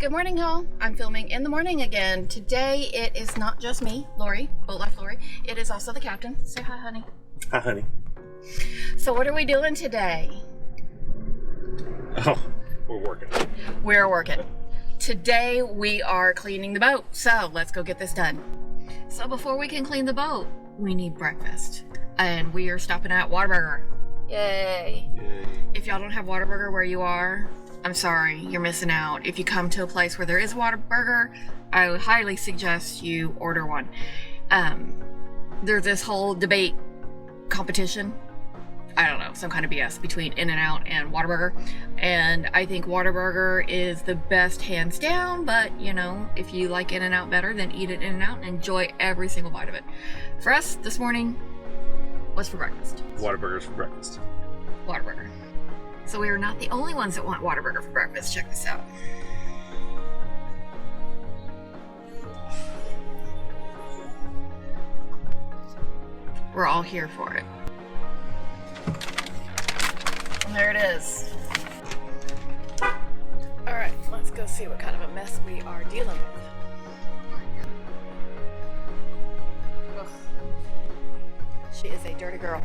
Good morning, y'all. I'm filming in the morning again. Today it is not just me, Lori, Boat Life Lori. It is also the captain. Say hi, honey. Hi, honey. So what are we doing today? Oh, we're working. We're working. Today we are cleaning the boat. So let's go get this done. So before we can clean the boat, we need breakfast. And we are stopping at Whataburger. Yay. Yay. If y'all don't have Whataburger where you are, I'm sorry, you're missing out. If you come to a place where there is Whataburger, I would highly suggest you order one. There's this whole debate competition, I don't know, some kind of BS between In-N-Out and Whataburger. And I think Whataburger is the best hands down, but you know, if you like In-N-Out better, then eat it In-N-Out and enjoy every single bite of it. For us, this morning, what's for breakfast? Whataburgers for breakfast. Whataburger. So we are not the only ones that want Whataburger for breakfast. Check this out. We're all here for it. And there it is. All right, let's go see what kind of a mess we are dealing with. Ugh. She is a dirty girl.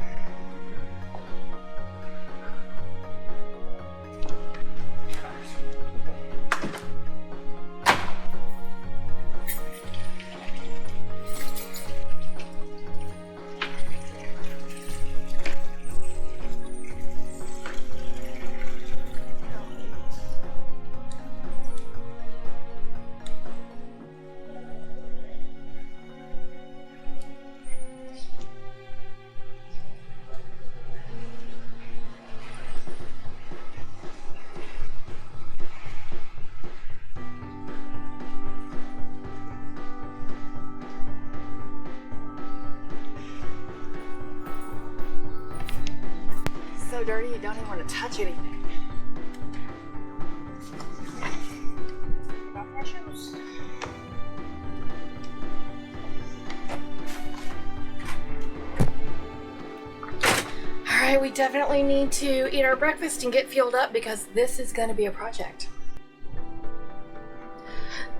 So dirty you don't even want to touch anything. Got my shoes. Alright, we definitely need to eat our breakfast and get fueled up because this is going to be a project.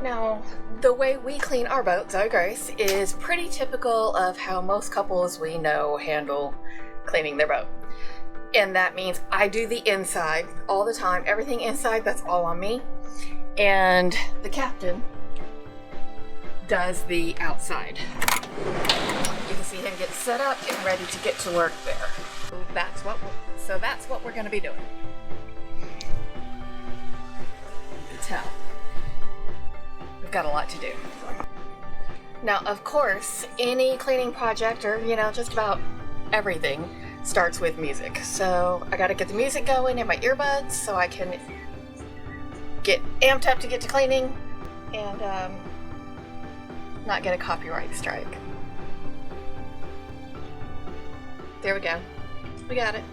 Now, the way we clean our boat, Zoe Grace, is pretty typical of how most couples we know handle cleaning their boat. And that means I do the inside all the time. Everything inside, that's all on me. And the captain does the outside. You can see him get set up and ready to get to work there. So that's what we're going to be doing. You can tell. We've got a lot to do. Now, of course, any cleaning project or, just about everything starts with music. So I gotta get the music going in my earbuds so I can get amped up to get to cleaning and not get a copyright strike. There we go. We got it.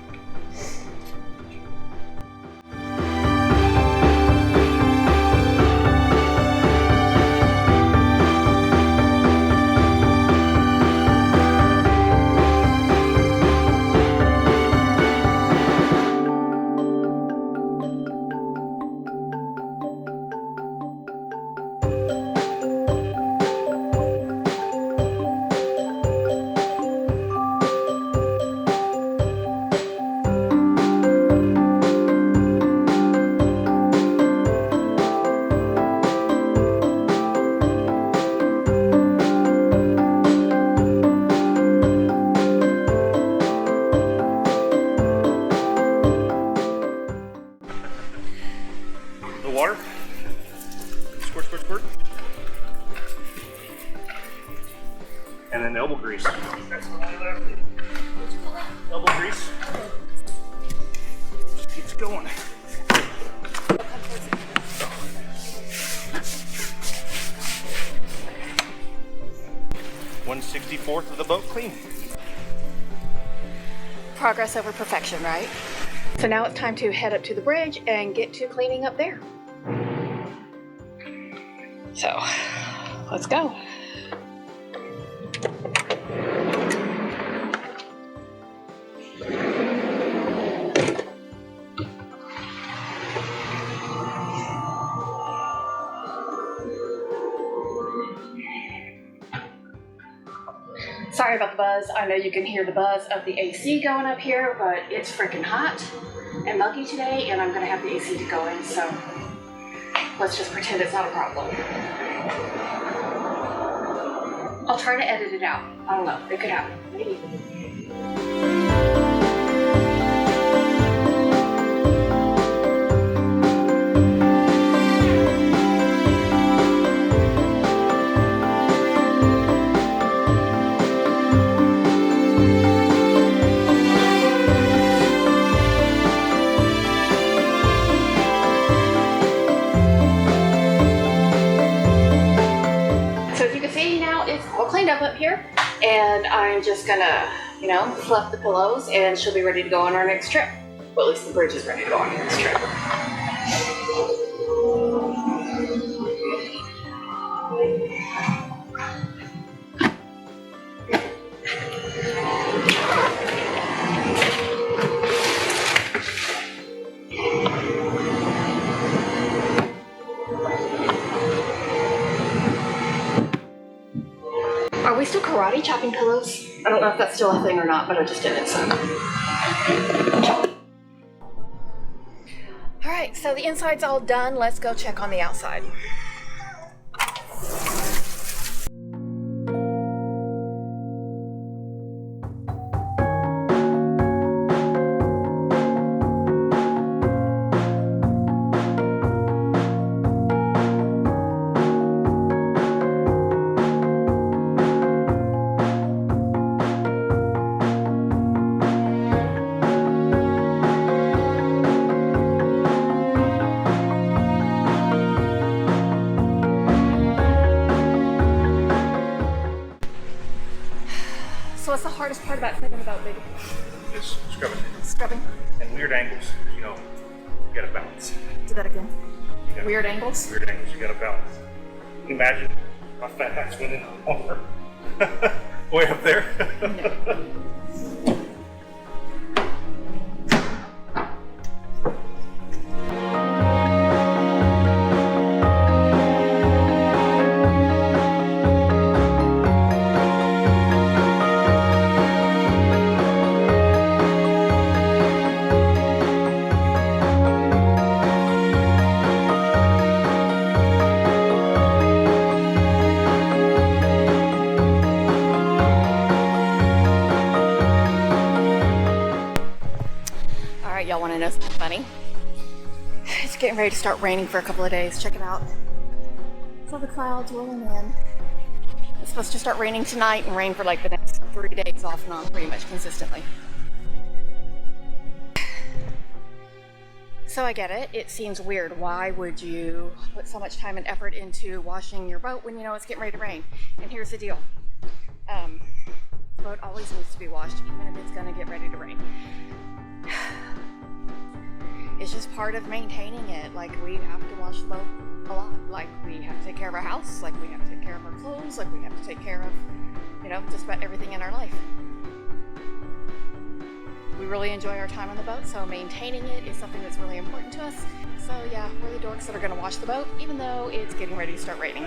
Water. Squirt, squirt, squirt. And then elbow grease. Elbow grease. Just keeps going. 1/64 of the boat clean. Progress over perfection, right? So now it's time to head up to the bridge and get to cleaning up there. So, let's go. Sorry about the buzz. I know you can hear the buzz of the AC going up here, but it's freaking hot and muggy today, and I'm gonna have the AC to go in, so let's just pretend it's not a problem. I'll try to edit it out. I don't know. It could happen. Maybe. Up here, and I'm just gonna, fluff the pillows, and she'll be ready to go on our next trip. Well, at least the bridge is ready to go on our next trip. Are we still karate chopping pillows? I don't know if that's still a thing or not, but I just did it, so. All right, so the inside's all done. Let's go check on the outside. So what's the hardest part about cleaning the boat, baby? It's scrubbing. Scrubbing. And weird angles. You gotta balance. Do that again. gotta- Weird angles? Weird angles, you gotta balance. Can you imagine my fat ass went in the water? Way up there? No. Y'all want to know something funny? It's getting ready to start raining for a couple of days. Check it out. So the clouds rolling in. It's supposed to start raining tonight and rain for like the next 3 days off and on, pretty much consistently. So I get it. It seems weird. Why would you put so much time and effort into washing your boat when you know it's getting ready to rain? And here's the deal. The boat always needs to be washed, even if it's going to get ready to rain. It's just part of maintaining it. Like, we have to wash the boat a lot. Like, we have to take care of our house. Like, we have to take care of our clothes. Like, we have to take care of, just about everything in our life. We really enjoy our time on the boat, so maintaining it is something that's really important to us. So yeah, we're the dorks that are gonna wash the boat, even though it's getting ready to start raining.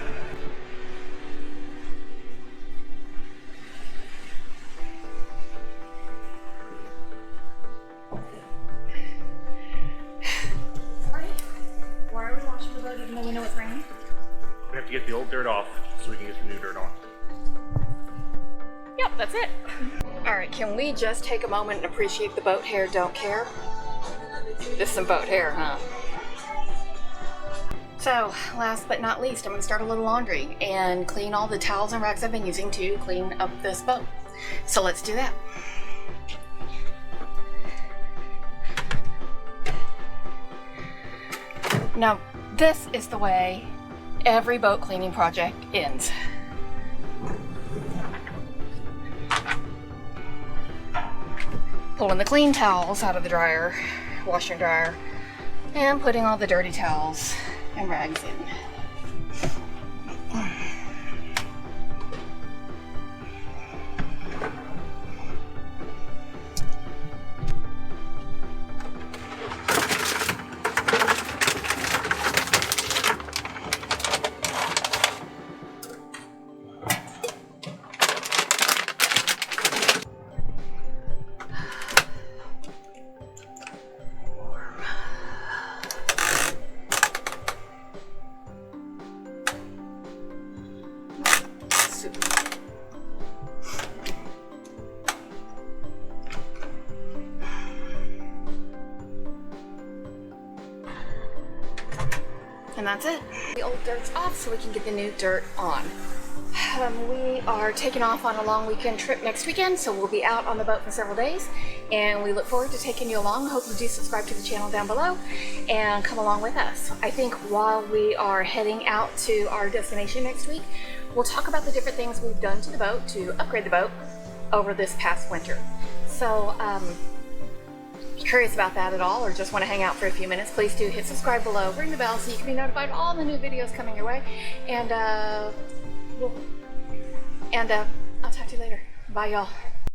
Why are we washing the boat even though we know it's raining? We have to get the old dirt off so we can get the new dirt on. Yep, that's it. All right, can we just take a moment and appreciate the boat hair don't care? Just some boat hair, huh? So, last but not least, I'm gonna start a little laundry and clean all the towels and rags I've been using to clean up this boat. So let's do that. Now, this is the way every boat cleaning project ends. Pulling the clean towels out of the dryer, washer and dryer, and putting all the dirty towels and rags in. And that's it. The old dirt's off so we can get the new dirt on. We are taking off on a long weekend trip next weekend, so we'll be out on the boat for several days, and we look forward to taking you along. Hope you do subscribe to the channel down below and come along with us. I think while we are heading out to our destination next week, we'll talk about the different things we've done to the boat to upgrade the boat over this past winter. So if you're curious about that at all, or just want to hang out for a few minutes, please do hit subscribe below, ring the bell so you can be notified of all the new videos coming your way, and I'll talk to you later. Bye, y'all.